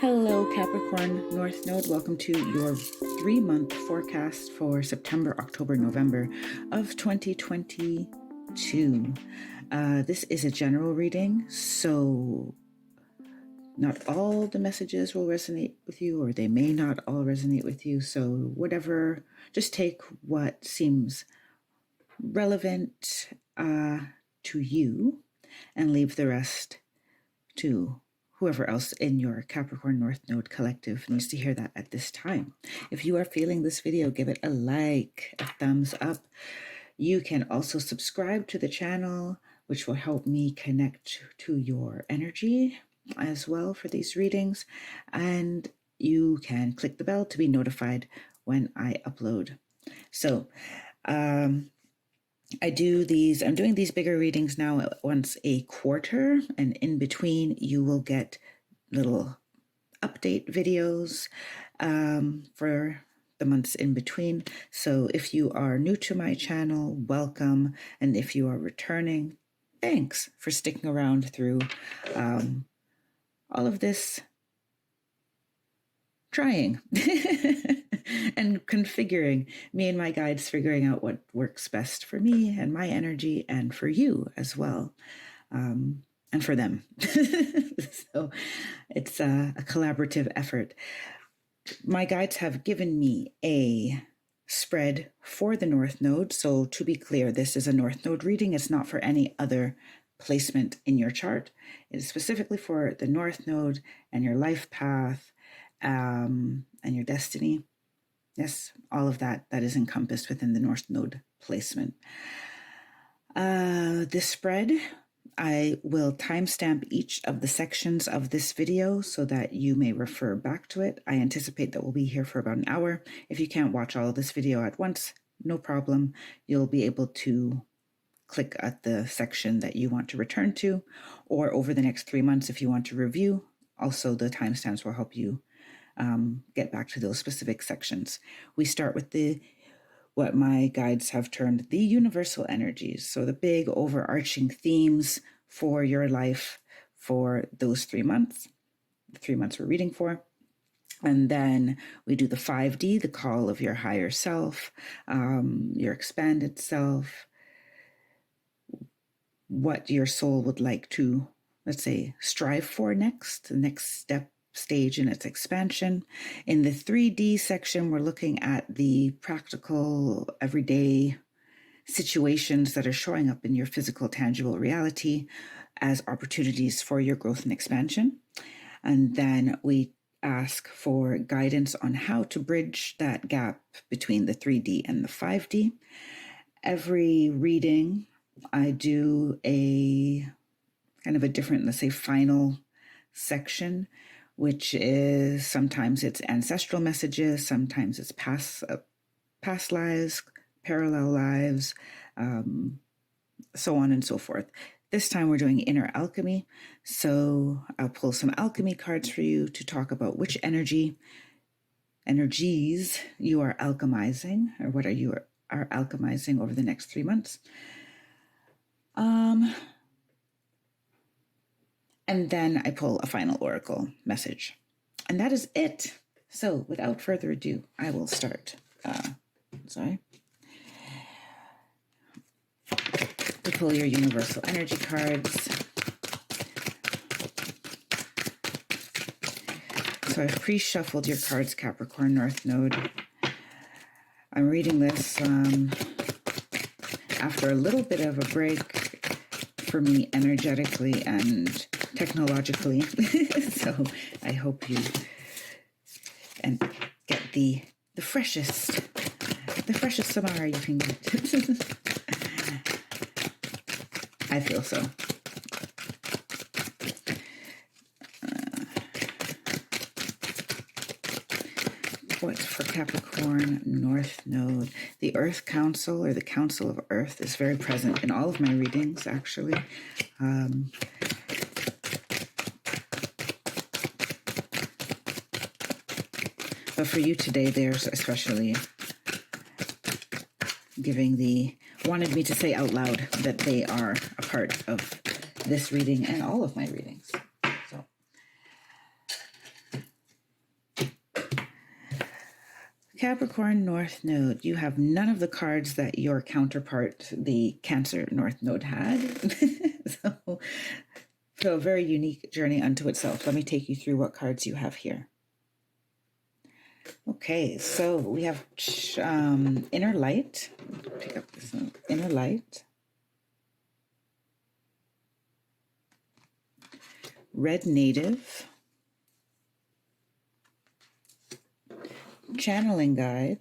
Hello, Capricorn North Node. Welcome to your 3-month forecast for September, October, November of 2022. This is a general reading, so not all the messages will resonate with you, or they may not all resonate with you. So whatever, just take what seems relevant to you and leave the rest to whoever else in your Capricorn North Node collective needs to hear that at this time. If you are feeling this video, give it a like, a thumbs up. You can also subscribe to the channel, which will help me connect to your energy as well for these readings. And you can click the bell to be notified when I upload. So, I'm doing these bigger readings now once a quarter, and in between you will get little update videos for the months in between. So if you are new to my channel, welcome. And if you are returning, thanks for sticking around through all of this trying and configuring, me and my guides figuring out what works best for me and my energy, and for you as well, and for them. So it's a collaborative effort. My guides have given me a spread for the North Node. So to be clear, this is a North Node reading. It's not for any other placement in your chart. It is specifically for the North Node and your life path, and your destiny. Yes, all of that is encompassed within the North Node placement. This spread, I will timestamp each of the sections of this video so that you may refer back to it. I anticipate that we'll be here for about an hour. If you can't watch all of this video at once, no problem. You'll be able to click at the section that you want to return to, or over the next 3 months if you want to review. Also, the timestamps will help you get back to those specific sections. We start with what my guides have termed the universal energies. So the big overarching themes for your life for those 3 months, the 3 months we're reading for. And then we do the 5D, the call of your higher self, your expanded self, what your soul would like to, let's say, strive for next, the next stage in its expansion. In the 3D section, we're looking at the practical, everyday situations that are showing up in your physical, tangible reality as opportunities for your growth and expansion. And then we ask for guidance on how to bridge that gap between the 3D and the 5D. Every reading, I do a kind of a different, let's say, final section, which is sometimes it's ancestral messages, sometimes it's past lives, parallel lives, so on and so forth. This time we're doing inner alchemy. So I'll pull some alchemy cards for you to talk about which energies you are alchemizing, or what you are alchemizing over the next 3 months. And then I pull a final oracle message. And that is it. So without further ado, I will start. We pull your universal energy cards. So I've pre-shuffled your cards, Capricorn North Node. I'm reading this after a little bit of a break for me energetically and technologically. So I hope you get the freshest Samara you can get. I feel so. What's for Capricorn North Node? The Earth Council, or the Council of Earth, is very present in all of my readings, actually. But for you today, there's especially wanted me to say out loud that they are a part of this reading and all of my readings. So Capricorn North Node. You have none of the cards that your counterpart, the Cancer North Node, had. So a very unique journey unto itself. Let me take you through what cards you have here. Okay, so we have Inner Light. Pick up this one. Inner Light. Red Native. Channeling Guide.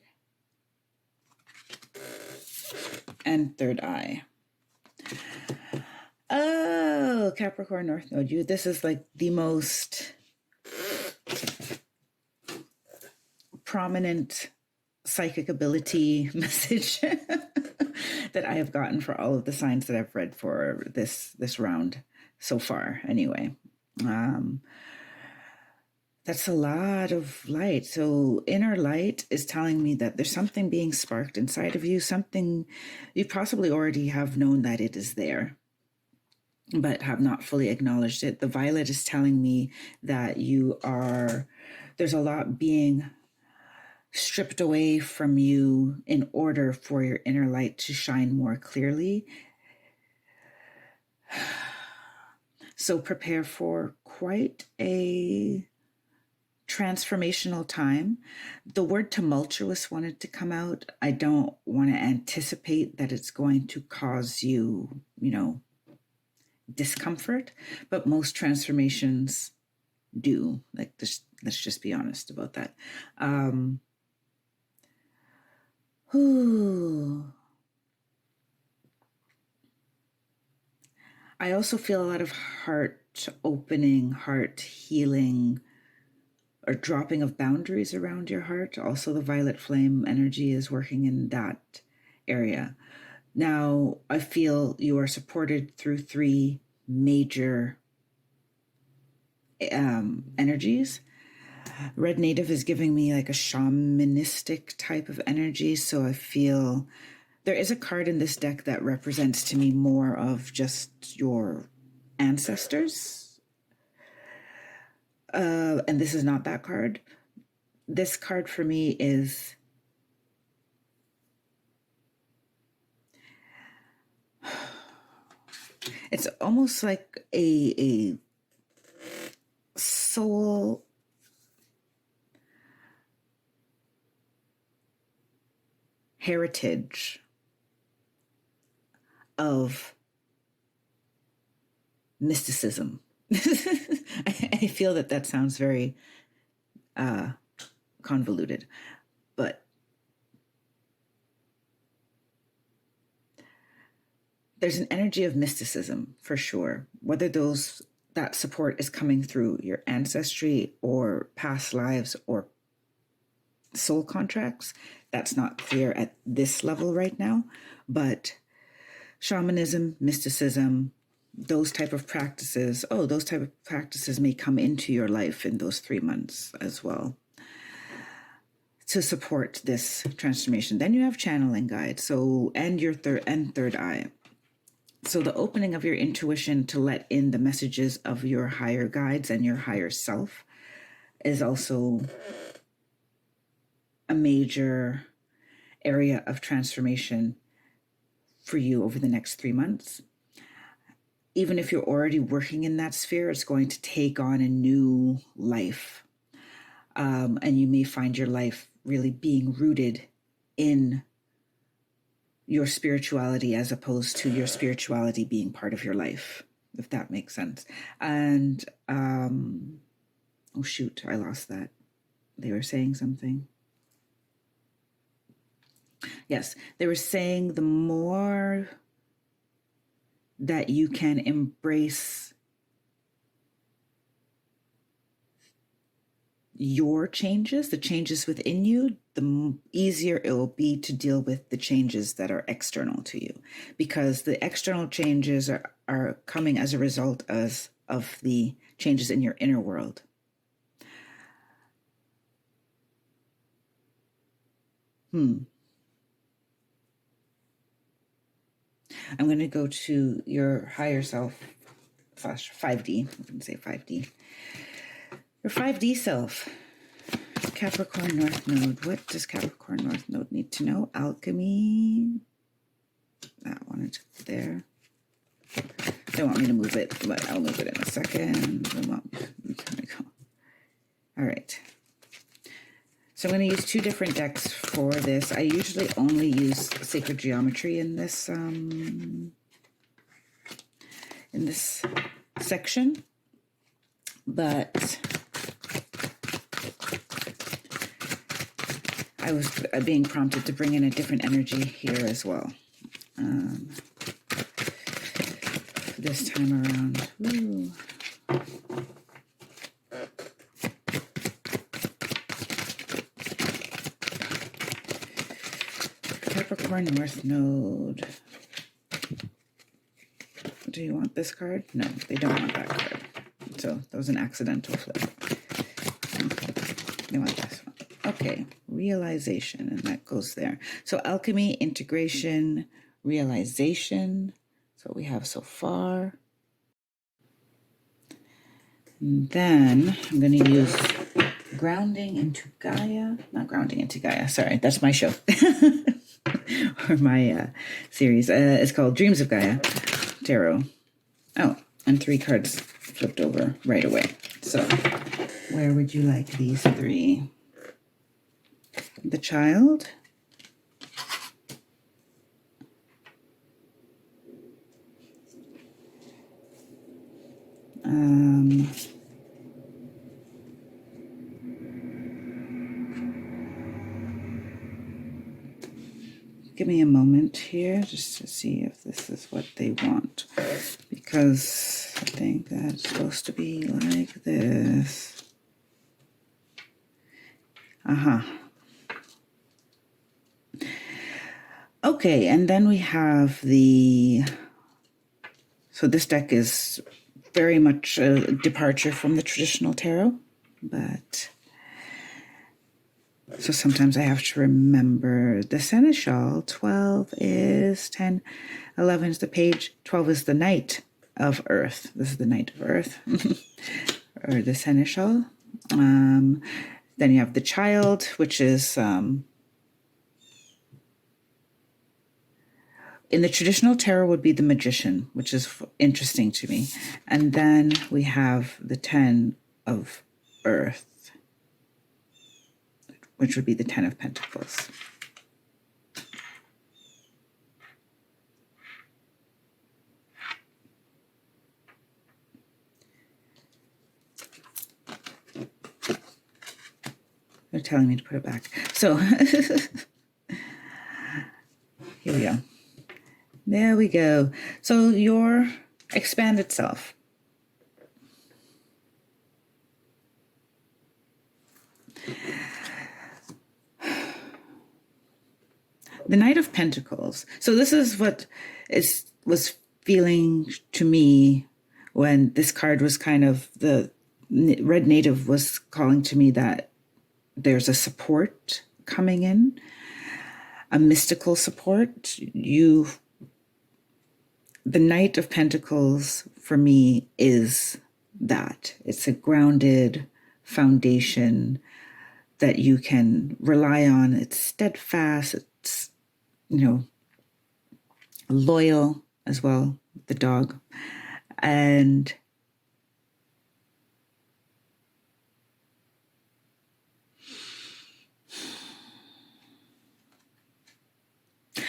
And Third Eye. Oh, Capricorn North Node. This is like the most prominent psychic ability message that I have gotten for all of the signs that I've read for this round so far. Anyway, that's a lot of light. So inner light is telling me that there's something being sparked inside of you, something you possibly already have known that it is there, but have not fully acknowledged it. The violet is telling me that there's a lot being stripped away from you in order for your inner light to shine more clearly. So prepare for quite a transformational time. The word tumultuous wanted to come out. I don't want to anticipate that it's going to cause you, discomfort, but most transformations do. Like this, let's just be honest about that. I also feel a lot of heart opening, heart healing, or dropping of boundaries around your heart. Also, the violet flame energy is working in that area. Now, I feel you are supported through three major energies. Red Native is giving me like a shamanistic type of energy. So I feel there is a card in this deck that represents to me more of just your ancestors. And this is not that card. This card for me is it's almost like a soul heritage of mysticism. I feel that sounds very convoluted, but there's an energy of mysticism for sure. Whether that support is coming through your ancestry or past lives or soul contracts, that's not clear at this level right now. But shamanism, mysticism, those type of practices may come into your life in those 3 months as well to support this transformation. Then you have channeling guide, and your third eye. So the opening of your intuition to let in the messages of your higher guides and your higher self is also a major area of transformation for you over the next 3 months. Even if you're already working in that sphere, it's going to take on a new life. And you may find your life really being rooted in your spirituality as opposed to your spirituality being part of your life, if that makes sense. And, oh shoot, I lost that. They were saying something. Yes, they were saying the more that you can embrace your changes, the changes within you, the easier it will be to deal with the changes that are external to you, because the external changes are coming as a result of the changes in your inner world. I'm going to go to your higher self / 5D. I'm going to say 5D. Your 5D self. Capricorn North Node. What does Capricorn North Node need to know? Alchemy. That one is there. They want me to move it, but I'll move it in a second. There we go. All right. So I'm going to use two different decks for this. I usually only use Sacred Geometry in this section, but I was being prompted to bring in a different energy here as well. This time around. Ooh. Capricorn North Node. Do you want this card? No, they don't want that card. So that was an accidental flip. They want this one. Okay, realization, and that goes there. So alchemy, integration, realization. That's what we have so far. And then I'm going to use grounding into Gaia. Not grounding into Gaia. Sorry, that's my show. Or my series. It's called Dreams of Gaia Tarot. Oh, and 3 cards flipped over right away. So where would you like these 3? The Child. Give me a moment here just to see if this is what they want, because I think that's supposed to be like this. Okay, and then we have so this deck is very much a departure from the traditional tarot, but so sometimes I have to remember the Seneschal. 12 is 10, 11 is the Page, 12 is the Knight of Earth. This is the Knight of Earth, or the Seneschal. Then you have the Child, which is in the traditional tarot would be the Magician, which is interesting to me. And then we have the 10 of Earth, which would be the 10 of Pentacles. They're telling me to put it back. So here we go. There we go. So your expanded self. The Knight of Pentacles. So this is what was feeling to me when this card was kind of, the Red Native was calling to me that there's a support coming in, a mystical support. The Knight of Pentacles for me is that. It's a grounded foundation that you can rely on. It's steadfast. It's, loyal as well, the dog. And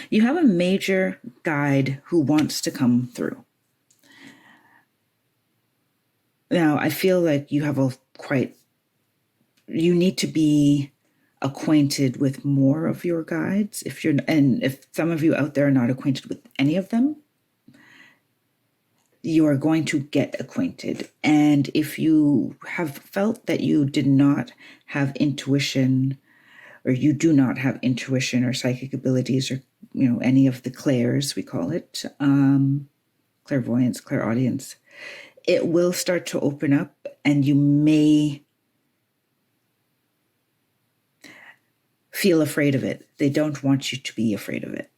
you have a major guide who wants to come through. Now, I feel like you have you need to be acquainted with more of your guides. If some of you out there are not acquainted with any of them, you are going to get acquainted. And if you have felt that you did not have intuition, or you do not have intuition or psychic abilities, or any of the clairs, we call it, clairvoyance, clairaudience, it will start to open up, and you may feel afraid of it. They don't want you to be afraid of it.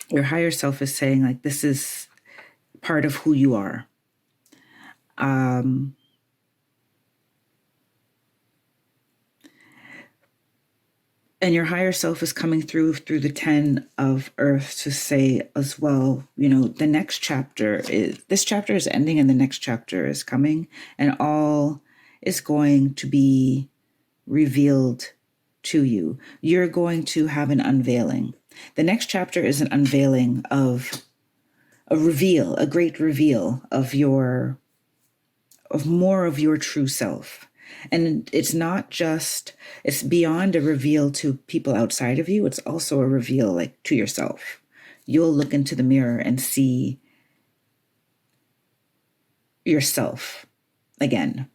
Your higher self is saying, like, this is part of who you are. And your higher self is coming through the 10 of earth to say as well, you know, the next chapter is, this chapter is ending and the next chapter is coming, and all is going to be revealed to you. You're going to have an unveiling. The next chapter is an unveiling of a reveal, a great reveal of more of your true self. And it's not just, it's beyond a reveal to people outside of you. It's also a reveal like to yourself. You'll look into the mirror and see yourself again.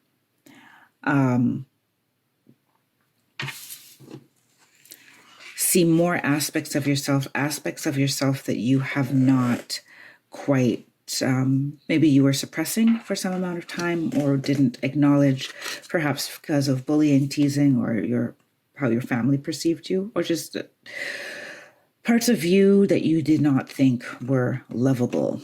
See more aspects of yourself that you have not quite, maybe you were suppressing for some amount of time or didn't acknowledge, perhaps because of bullying, teasing, or how your family perceived you, or just parts of you that you did not think were lovable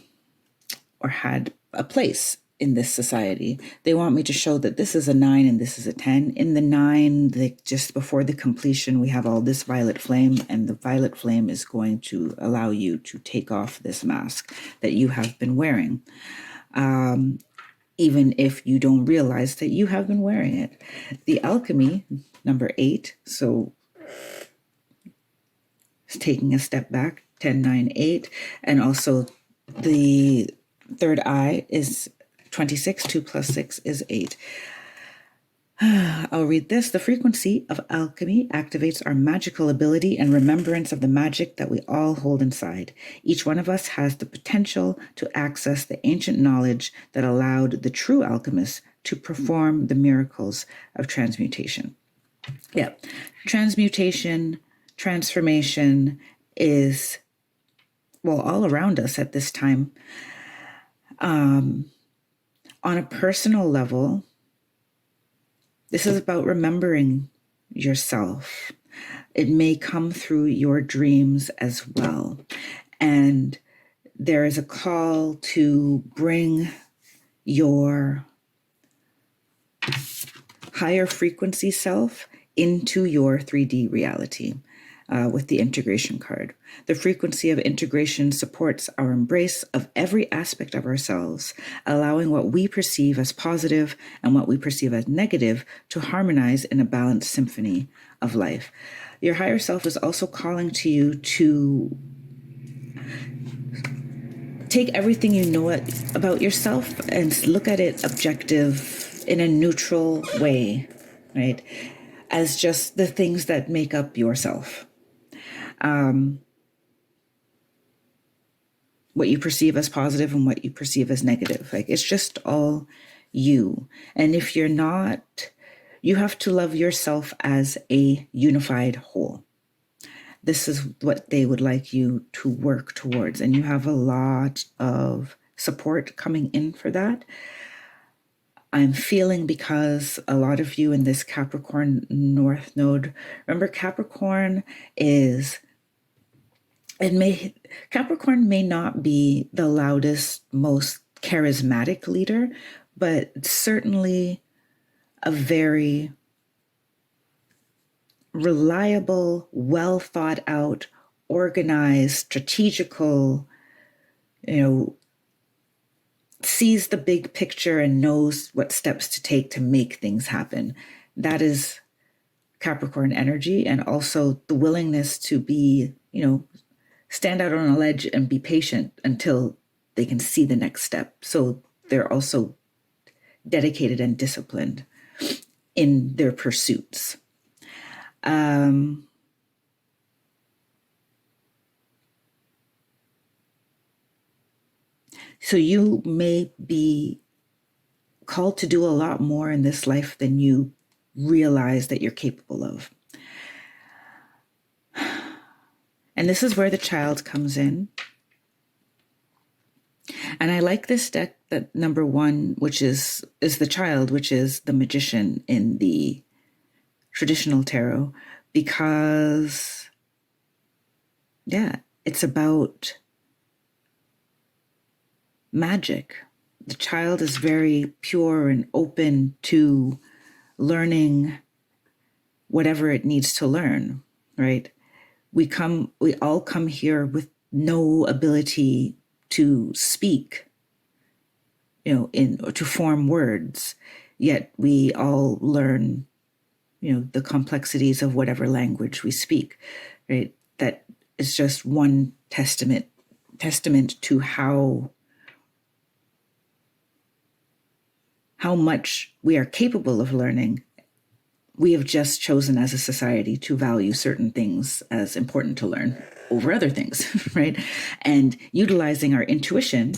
or had a place in this society. They want me to show that this is a 9 and this is a 10. In the 9, just before the completion, we have all this violet flame, and the violet flame is going to allow you to take off this mask that you have been wearing, even if you don't realize that you have been wearing it. The alchemy, number 8, so taking a step back, 10, 9, 8, and also the third eye is 26, 2 plus 6 is 8. I'll read this. The frequency of alchemy activates our magical ability and remembrance of the magic that we all hold inside. Each one of us has the potential to access the ancient knowledge that allowed the true alchemists to perform the miracles of transmutation. Yeah, transmutation, transformation is, well, all around us at this time. On a personal level, this is about remembering yourself. It may come through your dreams as well. And there is a call to bring your higher frequency self into your 3D reality with the integration card. The frequency of integration supports our embrace of every aspect of ourselves, allowing what we perceive as positive and what we perceive as negative to harmonize in a balanced symphony of life. Your higher self is also calling to you to take everything you know about yourself and look at it objective in a neutral way, right? As just the things that make up yourself. What you perceive as positive and what you perceive as negative. Like, it's just all you. And if you're not, you have to love yourself as a unified whole. This is what they would like you to work towards. And you have a lot of support coming in for that. I'm feeling, because a lot of you in this Capricorn North Node, remember Capricorn is, Capricorn may not be the loudest, most charismatic leader, but certainly a very reliable, well thought out, organized, strategical, sees the big picture and knows what steps to take to make things happen. That is Capricorn energy. And also the willingness to be, stand out on a ledge and be patient until they can see the next step. So they're also dedicated and disciplined in their pursuits. So you may be called to do a lot more in this life than you realize that you're capable of. And this is where the child comes in. And I like this deck, that number 1, which is the child, which is the magician in the traditional tarot, because, it's about magic. The child is very pure and open to learning whatever it needs to learn. right? We all come here with no ability to speak, or to form words, yet we all learn, the complexities of whatever language we speak, right? That is just one testament to how much we are capable of learning. We have just chosen as a society to value certain things as important to learn over other things, right? And utilizing our intuition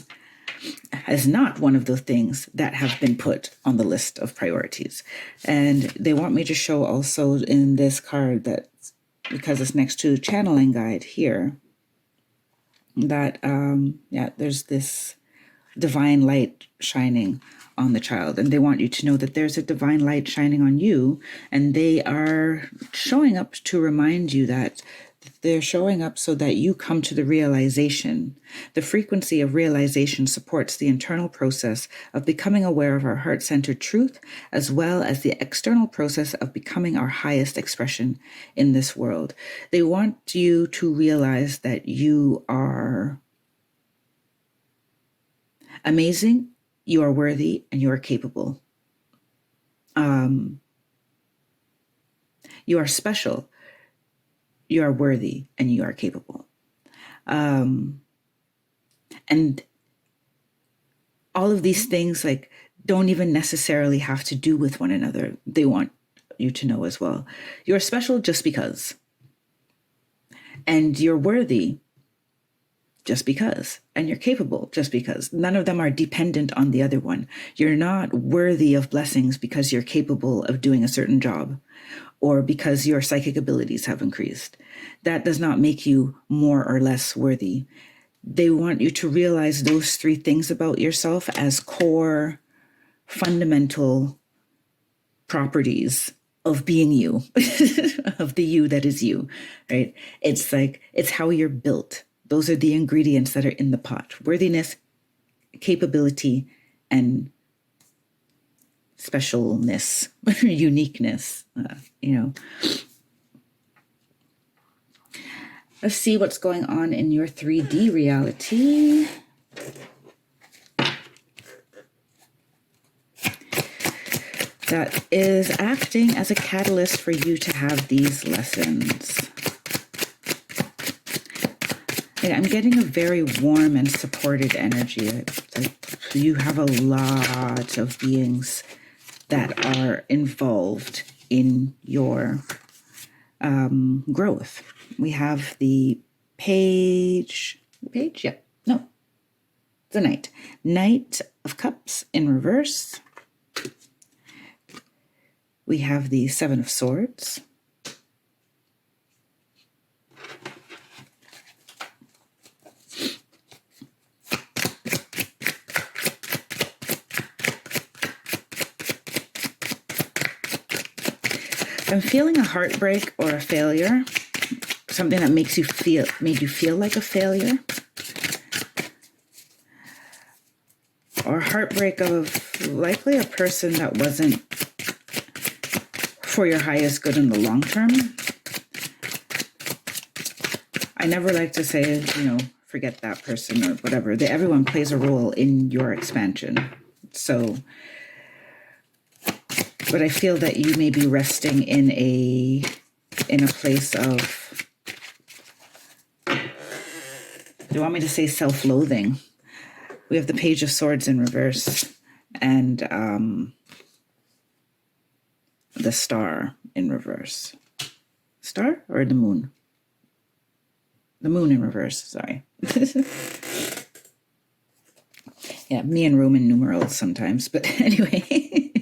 is not one of the things that have been put on the list of priorities. And they want me to show also in this card that, because it's next to the channeling guide here, that, there's this divine light shining on the child. And they want you to know that there's a divine light shining on you. And they are showing up to remind you that they're showing up so that you come to the realization. The frequency of realization supports the internal process of becoming aware of our heart-centered truth, as well as the external process of becoming our highest expression in this world. They want you to realize that you are amazing, you are worthy, and you are capable. You are special, you are worthy, and you are capable. And all of these things don't even necessarily have to do with one another. They want you to know as well. You're special just because. And you're worthy just because. And you're capable just because. None of them are dependent on the other one. You're not worthy of blessings because you're capable of doing a certain job or because your psychic abilities have increased. That does not make you more or less worthy. They want you to realize those three things about yourself as core, fundamental properties of being you, of the you that is you, right? It's how you're built. Those are the ingredients that are in the pot: worthiness, capability, and specialness, uniqueness, Let's see what's going on in your 3D reality. That is acting as a catalyst for you to have these lessons. And I'm getting a very warm and supported energy. You have a lot of beings that are involved in your growth. We have the page, yeah, no, the Knight of Cups in reverse. We have the Seven of Swords. I'm feeling a heartbreak or a failure, something that made you feel like a failure, or heartbreak of likely a person that wasn't for your highest good in the long term. I never like to say, forget that person or whatever. Everyone plays a role in your expansion. So, but I feel that you may be resting in a place of, do you want me to say self-loathing? We have the Page of Swords in reverse and the Star in reverse. Star or the Moon? The Moon in reverse, sorry. Yeah, me and Roman numerals sometimes, but anyway.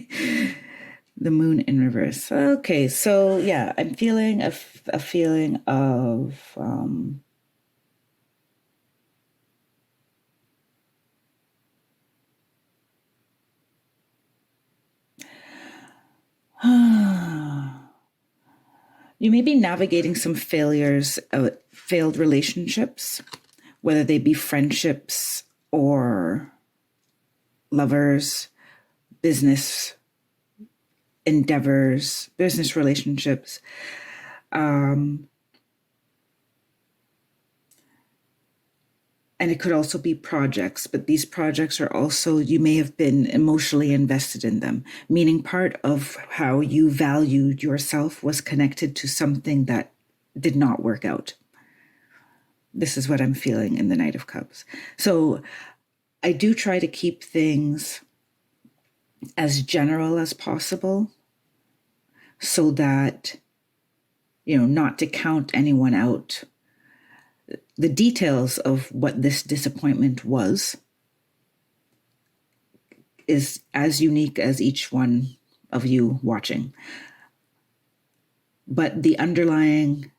The Moon in reverse. Okay, so yeah, I'm feeling a feeling of you may be navigating some failures, failed relationships, whether they be friendships or lovers, business endeavors, business relationships. And it could also be projects, but these projects are also, you may have been emotionally invested in them, meaning part of how you valued yourself was connected to something that did not work out. This is what I'm feeling in the Knight of Cups. So I do try to keep things as general as possible so that, not to count anyone out. The details of what this disappointment was is as unique as each one of you watching. But the underlying,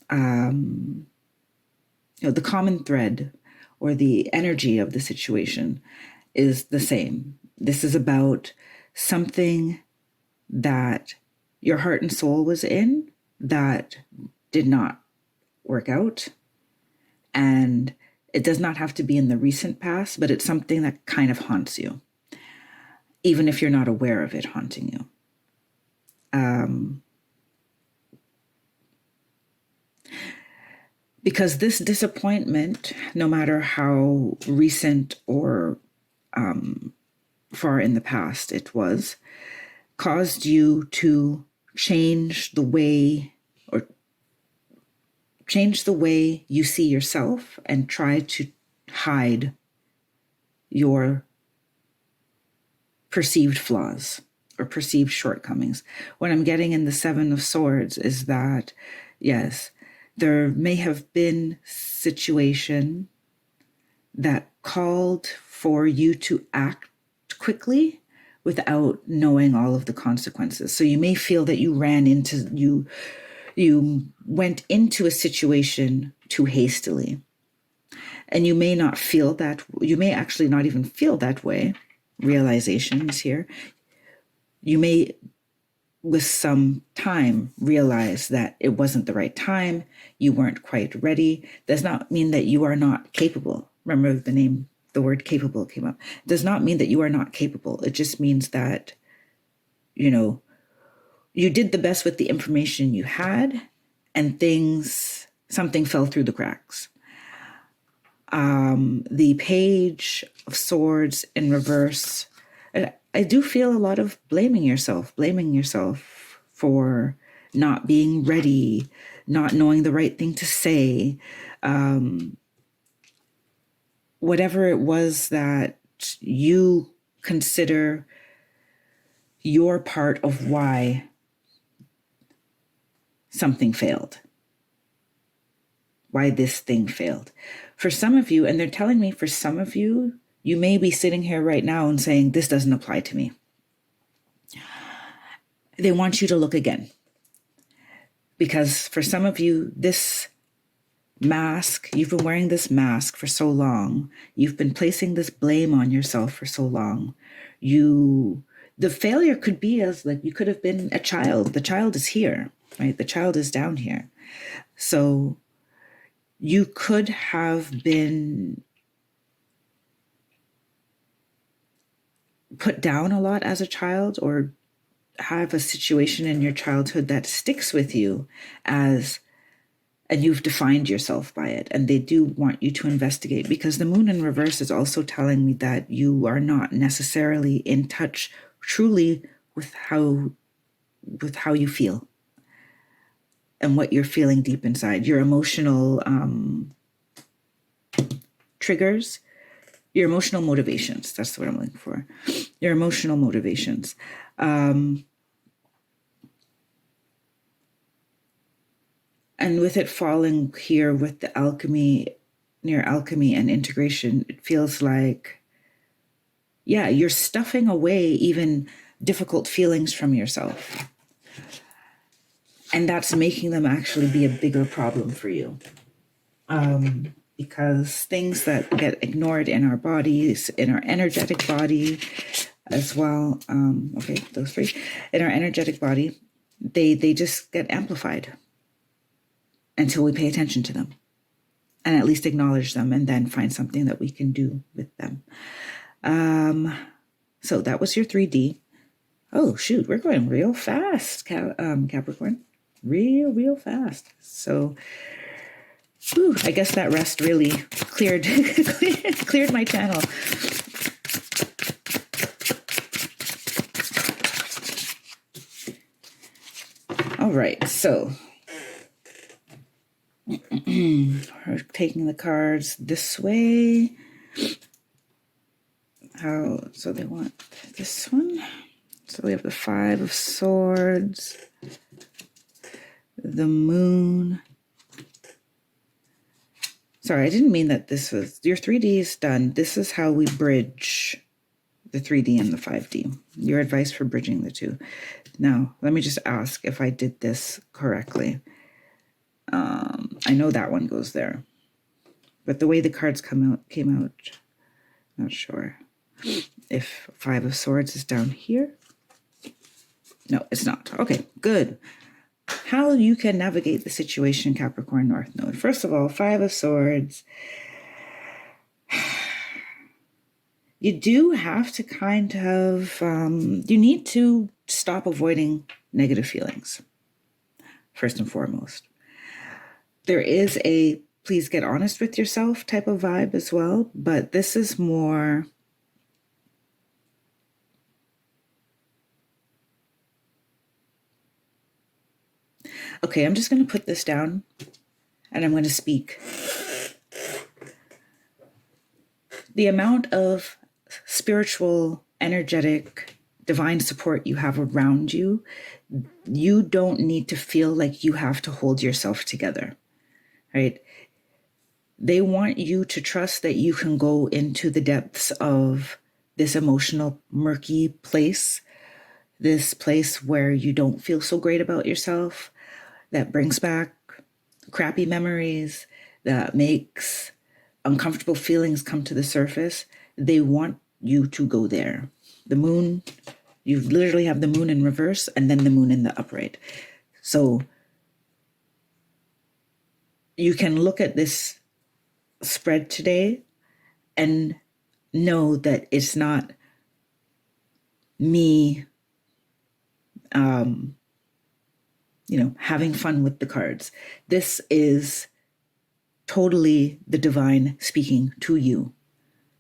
the common thread or the energy of the situation is the same. This is about something that your heart and soul was in that did not work out. And it does not have to be in the recent past, but it's something that kind of haunts you, even if you're not aware of it haunting you. Because this disappointment, no matter how recent or far in the past it was, caused you to change the way you see yourself and try to hide your perceived flaws or perceived shortcomings. What I'm getting in the Seven of Swords is that, yes, there may have been situation that called for you to act quickly without knowing all of the consequences. So you may feel that you went into a situation too hastily. And you may not feel that, you may actually not even feel that way. Realizations here. You may, with some time, realize that it wasn't the right time, you weren't quite ready. Does not mean that you are not capable. Remember the word capable came up. It does not mean that you are not capable. It just means that, you did the best with the information you had, and something fell through the cracks. The Page of Swords in reverse, I do feel a lot of blaming yourself for not being ready, not knowing the right thing to say, whatever it was that you consider your part of why something failed, why this thing failed. For some of you, and they're telling me for some of you, you may be sitting here right now and saying, this doesn't apply to me. They want you to look again. Because for some of you, this mask, you've been wearing this mask for so long. You've been placing this blame on yourself for so long. The failure could be as like, you could have been a child. The child is here, right? The child is down here. So you could have been put down a lot as a child, or have a situation in your childhood that sticks with you and you've defined yourself by it. And they do want you to investigate, because the moon in reverse is also telling me that you are not necessarily in touch truly with how you feel and what you're feeling deep inside. Your emotional triggers, your emotional motivations. That's what I'm looking for. Your emotional motivations. And with it falling here with the alchemy, near alchemy and integration, it feels like, yeah, you're stuffing away even difficult feelings from yourself. And that's making them actually be a bigger problem for you. Because things that get ignored in our bodies, in our energetic body as well, those three, in our energetic body, they just get amplified until we pay attention to them and at least acknowledge them, and then find something that we can do with them. So that was your 3D. Oh, shoot, we're going real fast, Capricorn. Real fast. So Whew, I guess that rest really cleared cleared my channel. All right, so we're taking the cards this way. So they want this one. So we have the Five of Swords, the Moon. Sorry, I didn't mean that this was, your 3D is done. This is how we bridge the 3D and the 5D. Your advice for bridging the two. Now, let me just ask if I did this correctly. I know that one goes there, but the way the cards came out, not sure. If Five of Swords is down here. No, it's not. Okay, good. How you can navigate the situation, Capricorn North Node. First of all, Five of Swords. You do have to kind of, you need to stop avoiding negative feelings, first and foremost. There is a please get honest with yourself type of vibe as well, but this is more... Okay, I'm just going to put this down and I'm going to speak. The amount of spiritual, energetic, divine support you have around you, you don't need to feel like you have to hold yourself together, right? They want you to trust that you can go into the depths of this emotional, murky place, this place where you don't feel so great about yourself, that brings back crappy memories, that makes uncomfortable feelings come to the surface. They want you to go there. The moon, you literally have the moon in reverse and then the moon in the upright. So you can look at this spread today and know that it's not me having fun with the cards. This is totally the divine speaking to you,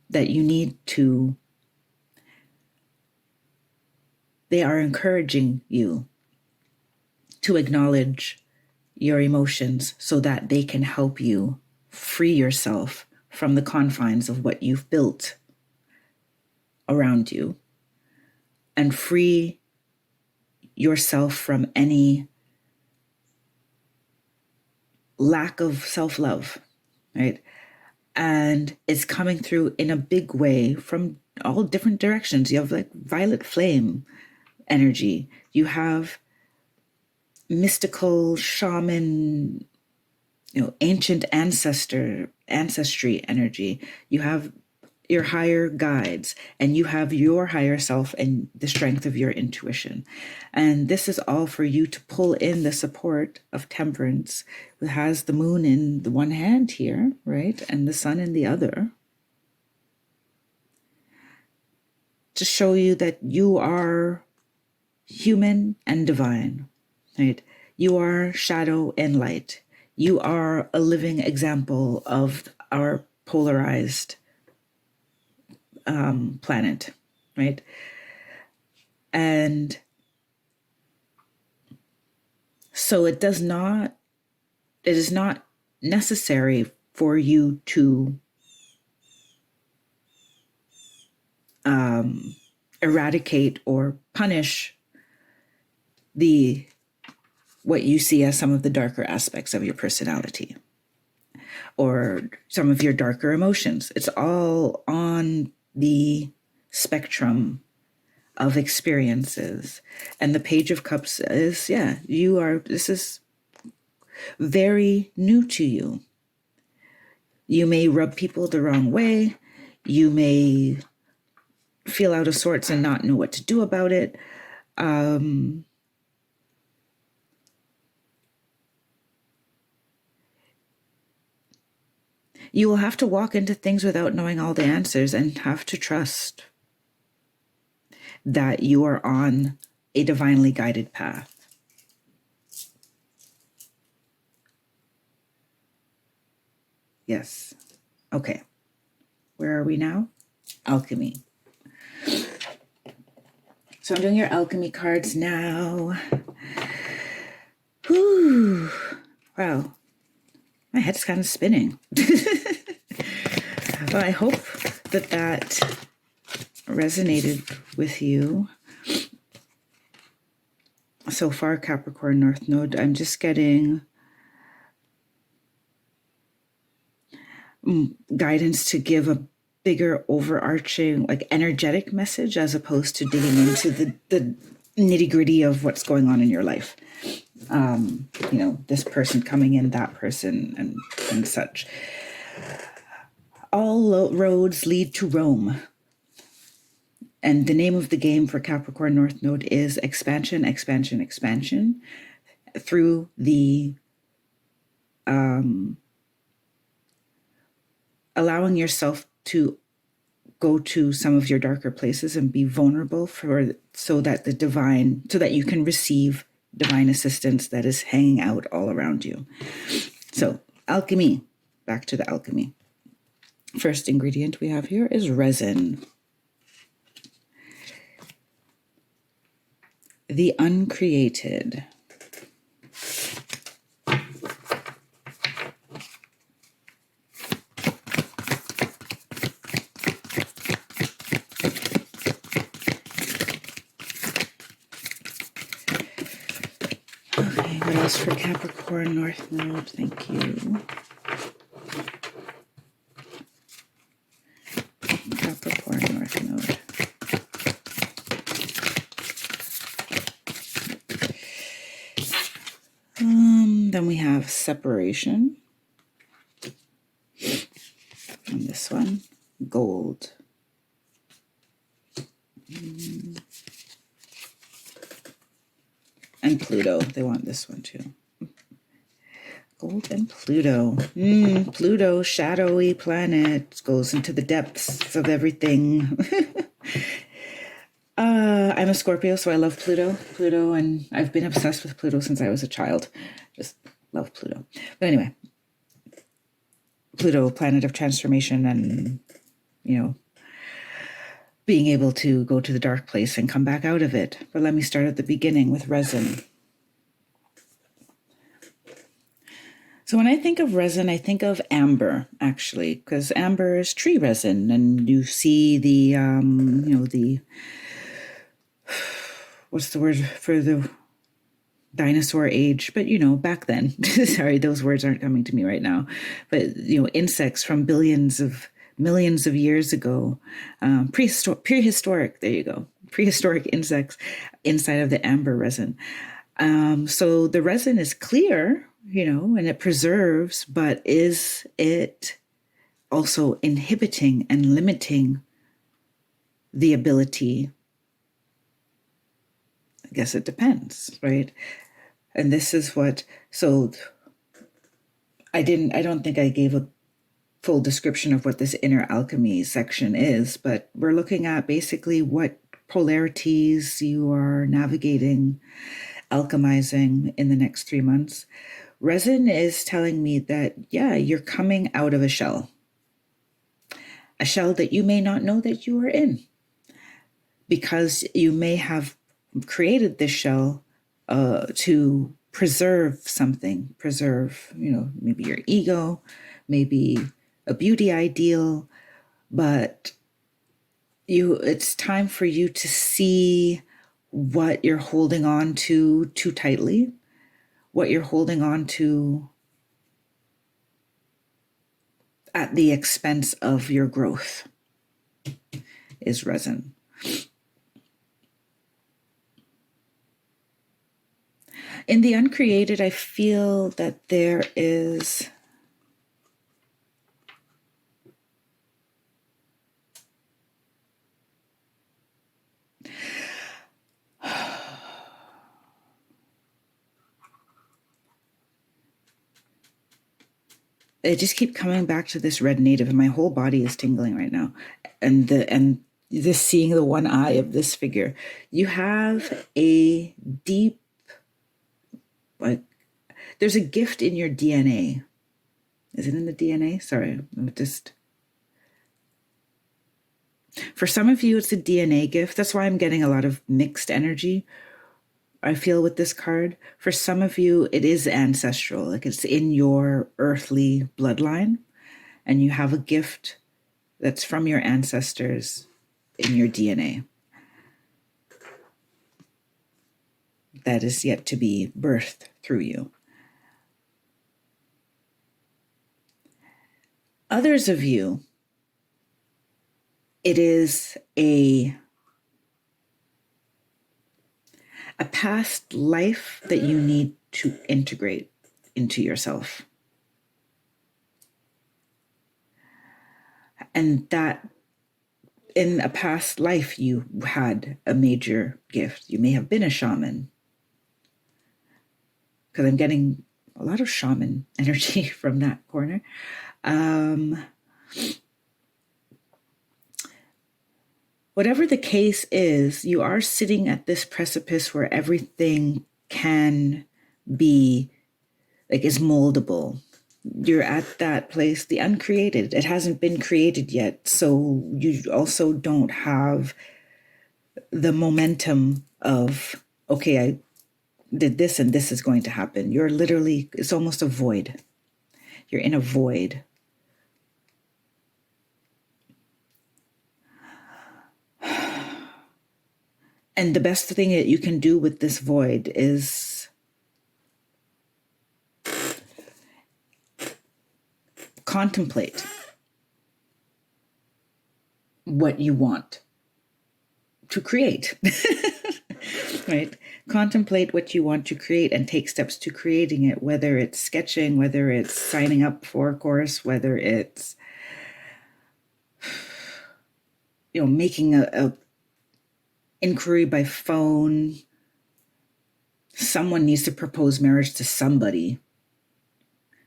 that you need to, they are encouraging you to acknowledge your emotions so that they can help you free yourself from the confines of what you've built around you and free yourself from any lack of self-love, right? And it's coming through in a big way from all different directions. You have like violet flame energy. You have mystical shaman, ancient ancestry energy. You have your higher guides, and you have your higher self and the strength of your intuition. And this is all for you to pull in the support of Temperance, who has the moon in the one hand here, right? And the sun in the other. To show you that you are human and divine, right? You are shadow and light. You are a living example of our polarized planet, right? And so it is not necessary for you to eradicate or punish what you see as some of the darker aspects of your personality or some of your darker emotions. It's all on the spectrum of experiences. And the Page of Cups is, this is very new to you. You may rub people the wrong way. You may feel out of sorts and not know what to do about it. You will have to walk into things without knowing all the answers and have to trust that you are on a divinely guided path. Yes. Okay. Where are we now? Alchemy. So I'm doing your alchemy cards now. Whew. Wow. My head's kind of spinning. Well, I hope that resonated with you. So far, Capricorn North Node, I'm just getting guidance to give a bigger overarching, like, energetic message, as opposed to digging into the nitty-gritty of what's going on in your life. This person coming in, that person, and such. All roads lead to Rome. And the name of the game for Capricorn North Node is expansion, expansion, expansion, through the allowing yourself to go to some of your darker places and be vulnerable so that you can receive divine assistance that is hanging out all around you. So, alchemy, back to the alchemy. First ingredient we have here is resin. The uncreated. Okay, what else for Capricorn North Node? Thank you. Capricorn North Node. Then we have separation. And this one, gold. And Pluto. They want this one too. Gold and Pluto. Pluto, shadowy planet, goes into the depths of everything. I'm a Scorpio, so I love Pluto, and I've been obsessed with Pluto since I was a child. Just love Pluto. But anyway, Pluto, planet of transformation, and, being able to go to the dark place and come back out of it. But let me start at the beginning with resin. So when I think of resin, I think of amber, actually, because amber is tree resin, and you see the what's the word for the dinosaur age? But, back then, sorry, those words aren't coming to me right now. But, insects from millions of years ago, prehistoric, there you go, prehistoric insects inside of the amber resin. So the resin is clear, and it preserves, but is it also inhibiting and limiting the ability? I guess it depends, right? And this is so I don't think I gave a full description of what this inner alchemy section is, but we're looking at basically what polarities you are navigating, alchemizing in the next 3 months. Resin is telling me that, you're coming out of a shell that you may not know that you are in, because you may have created this shell to preserve something, maybe your ego, maybe a beauty ideal, but it's time for you to see what you're holding on to too tightly, what you're holding on to at the expense of your growth is resin. In the uncreated, I feel that there is I just keep coming back to this red native, and my whole body is tingling right now. And just seeing the one eye of this figure, you have a deep, there's a gift in your DNA Is it in the DNA? Sorry, for some of you, it's a DNA gift. That's why I'm getting a lot of mixed energy, I feel, with this card. For some of you, it is ancestral, like it's in your earthly bloodline, and you have a gift that's from your ancestors in your DNA that is yet to be birthed through you. Others of you, it is a past life that you need to integrate into yourself. And that in a past life, you had a major gift. You may have been a shaman, because I'm getting a lot of shaman energy from that corner. Whatever the case is, you are sitting at this precipice where everything can be, like, is moldable. You're at that place, the uncreated. It hasn't been created yet. So you also don't have the momentum of, okay, I did this and this is going to happen. You're literally, it's almost a void. You're in a void. And the best thing that you can do with this void is contemplate what you want to create, right? Contemplate what you want to create and take steps to creating it, whether it's sketching, whether it's signing up for a course, whether it's, making a inquiry by phone. Someone needs to propose marriage to somebody.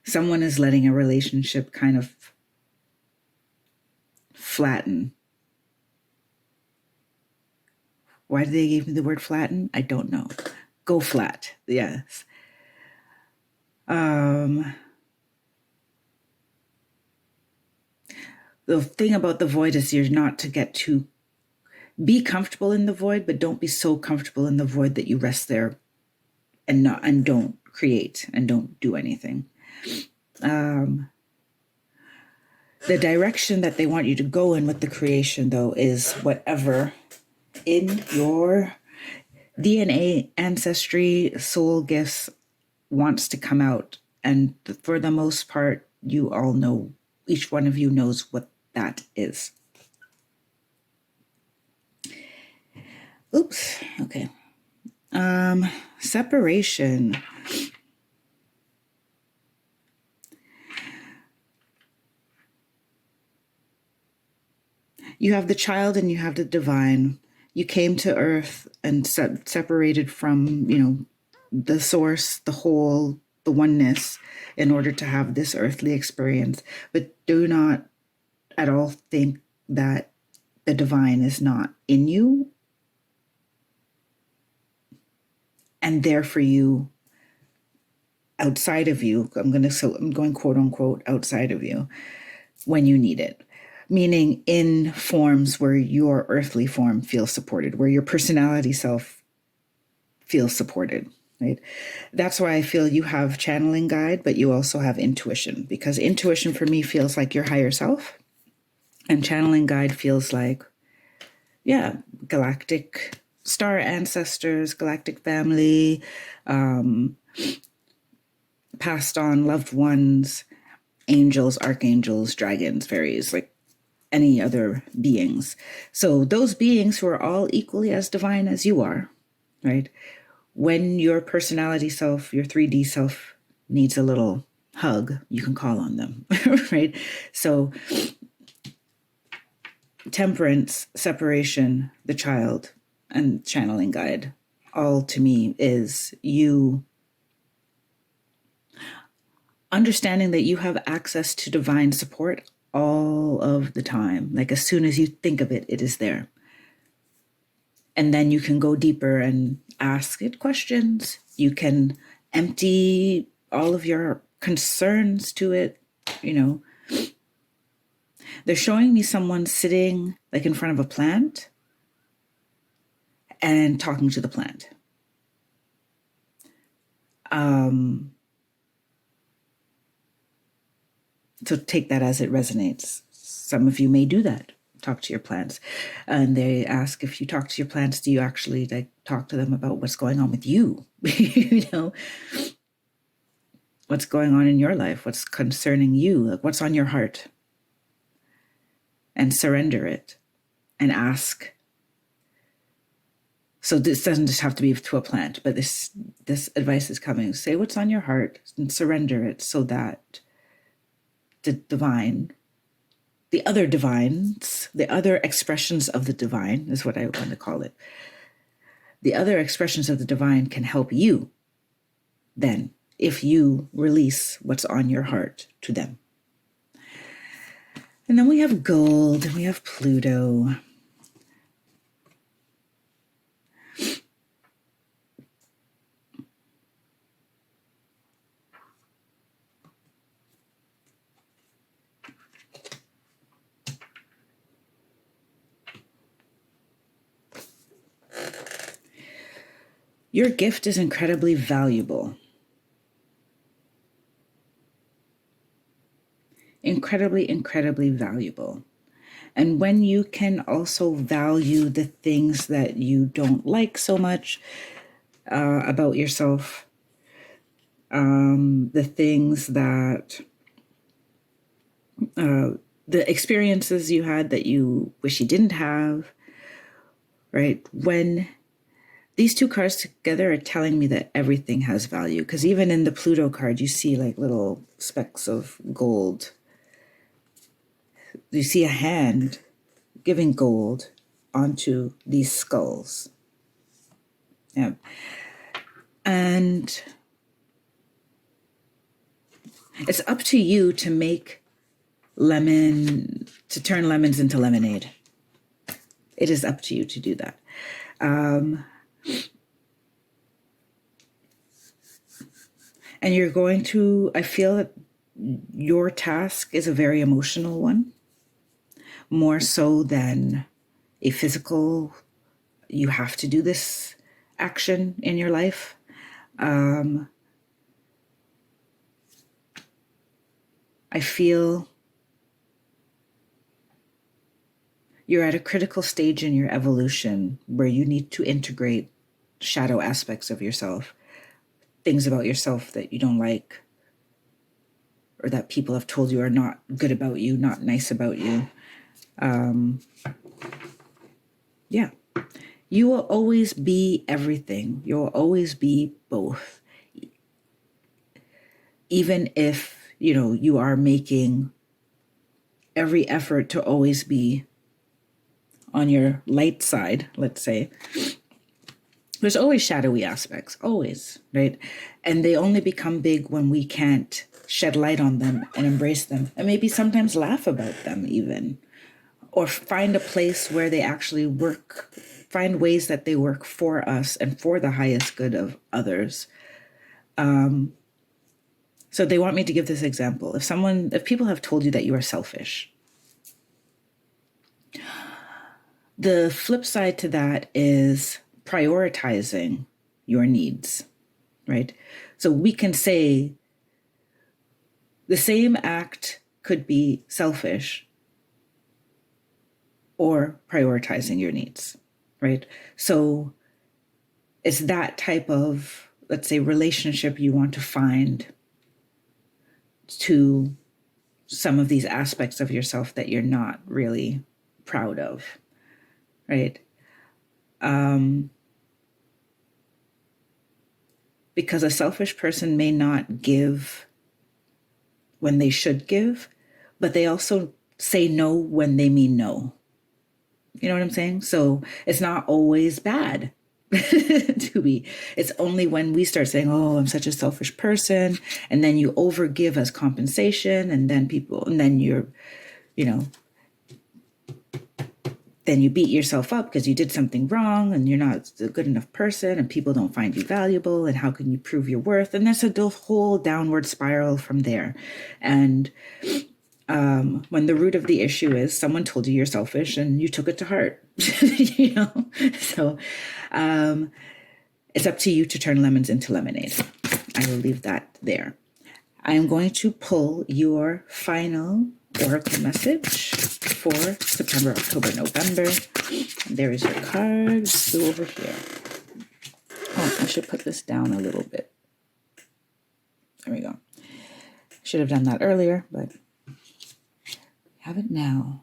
Someone is letting a relationship kind of flatten. Why did they give me the word flatten? I don't know. Go flat. Yes. The thing about the void is you're not to get too, be comfortable in the void, but don't be so comfortable in the void that you rest there and don't create and don't do anything. The direction that they want you to go in with the creation, though, is whatever in your DNA, ancestry, soul gifts wants to come out. And for the most part, you all know, each one of you knows what that is. Oops. Okay. Separation. You have the child and you have the divine. You came to earth and separated from, the source, the whole, the oneness, in order to have this earthly experience. But do not at all think that the divine is not in you and there for you, outside of you. I'm going quote unquote outside of you when you need it. Meaning in forms where your earthly form feels supported, where your personality self feels supported, right? That's why I feel you have channeling guide, but you also have intuition, because intuition for me feels like your higher self, and channeling guide feels like, galactic star ancestors, galactic family, passed on loved ones, angels, archangels, dragons, fairies, like any other beings. So those beings who are all equally as divine as you are, right? When your personality self, your 3D self needs a little hug, you can call on them, right? So temperance, separation, the child, and channeling guide, all to me is you understanding that you have access to divine support all of the time. Like as soon as you think of it, it is there. And then you can go deeper and ask it questions. You can empty all of your concerns to it you know. They're showing me someone sitting like in front of a plant and talking to the plant. So take that as it resonates. Some of you may do that, talk to your plants. And they ask, if you talk to your plants, do you actually like talk to them about what's going on with you? You know, what's going on in your life, what's concerning you, like what's on your heart, and surrender it and ask. So this doesn't just have to be to a plant, but this advice is coming. Say what's on your heart and surrender it so that the divine, the other divines, the other expressions of the divine is what I want to call it. The other expressions of the divine can help you then if you release what's on your heart to them. And then we have gold and we have Pluto. Your gift is incredibly valuable. Incredibly, incredibly valuable. And when you can also value the things that you don't like so much about yourself, the things that, the experiences you had that you wish you didn't have, right? When these two cards together are telling me that everything has value, because even in the Pluto card, you see like little specks of gold. You see a hand giving gold onto these skulls. Yeah. And it's up to you to turn lemons into lemonade. It is up to you to do that. And you're going to, I feel that your task is a very emotional one, more so than a physical, you have to do this action in your life. I feel you're at a critical stage in your evolution where you need to integrate shadow aspects of yourself, things about yourself that you don't like, or that people have told you are not good about you, not nice about you. Yeah. You will always be everything. You will always be both. Even if, you are making every effort to always be on your light side, let's say, there's always shadowy aspects, always, right? And they only become big when we can't shed light on them and embrace them, and maybe sometimes laugh about them even, or find a place where they actually work, find ways that they work for us and for the highest good of others. So they want me to give this example. If people have told you that you are selfish, the flip side to that is prioritizing your needs, right? So we can say the same act could be selfish or prioritizing your needs, right? So it's that type of, let's say, relationship you want to find to some of these aspects of yourself that you're not really proud of, right? Because a selfish person may not give when they should give, but they also say no when they mean no. You know what I'm saying? So it's not always bad to be. It's only when we start saying, oh, I'm such a selfish person, and then you overgive as compensation, and then you're, then you beat yourself up because you did something wrong and you're not a good enough person and people don't find you valuable, and how can you prove your worth? And there's a whole downward spiral from there. And when the root of the issue is someone told you you're selfish and you took it to heart, so it's up to you to turn lemons into lemonade. I will leave that there. I am going to pull your final oracle message for September, October, November. There is your card. Let's go over here. Oh, I should put this down a little bit. There we go. Should have done that earlier, but have it now.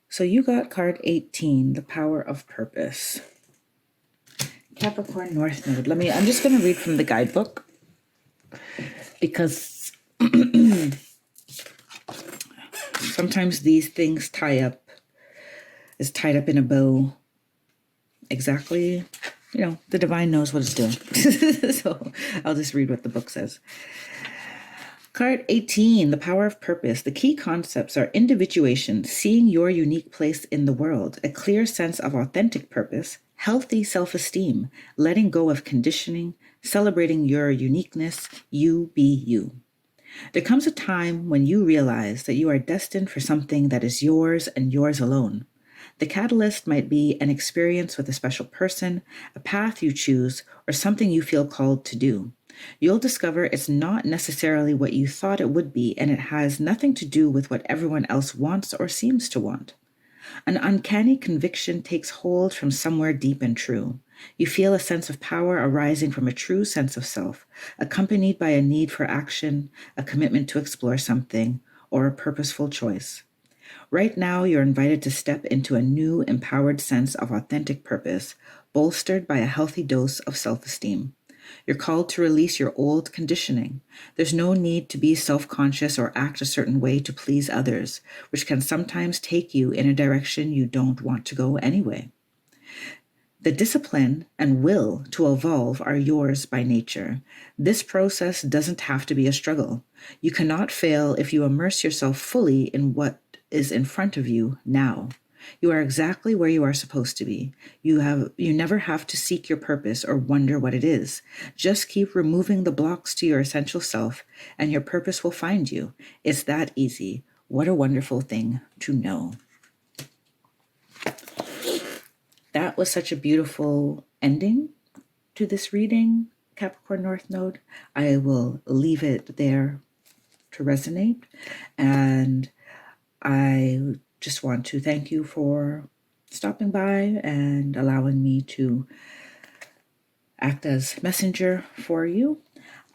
So you got card 18, the power of purpose. Capricorn North Node. I'm just going to read from the guidebook because sometimes these things tied up in a bow. Exactly. The divine knows what it's doing. So I'll just read what the book says. Card 18, the power of purpose. The key concepts are individuation, seeing your unique place in the world, a clear sense of authentic purpose, healthy self-esteem, letting go of conditioning, celebrating your uniqueness, you be you. There comes a time when you realize that you are destined for something that is yours and yours alone. The catalyst might be an experience with a special person, a path you choose, or something you feel called to do. You'll discover it's not necessarily what you thought it would be, and it has nothing to do with what everyone else wants or seems to want. An uncanny conviction takes hold from somewhere deep and true. You feel a sense of power arising from a true sense of self, accompanied by a need for action, a commitment to explore something, or a purposeful choice. Right now, you're invited to step into a new, empowered sense of authentic purpose, bolstered by a healthy dose of self-esteem. You're called to release your old conditioning. There's no need to be self-conscious or act a certain way to please others, which can sometimes take you in a direction you don't want to go anyway. The discipline and will to evolve are yours by nature. This process doesn't have to be a struggle. You cannot fail if you immerse yourself fully in what is in front of you now. You are exactly where you are supposed to be. You never have to seek your purpose or wonder what it is. Just keep removing the blocks to your essential self, and your purpose will find you. It's that easy. What a wonderful thing to know. That was such a beautiful ending to this reading, Capricorn North Node. I will leave it there to resonate, and I just want to thank you for stopping by and allowing me to act as messenger for you.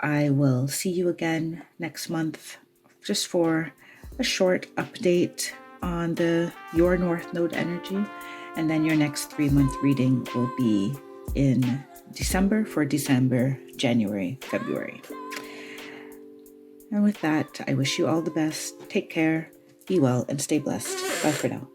I will see you again next month just for a short update on your North Node energy. And then your next 3-month reading will be in December for December, January, February. And with that, I wish you all the best. Take care, be well, and stay blessed. Bye for now.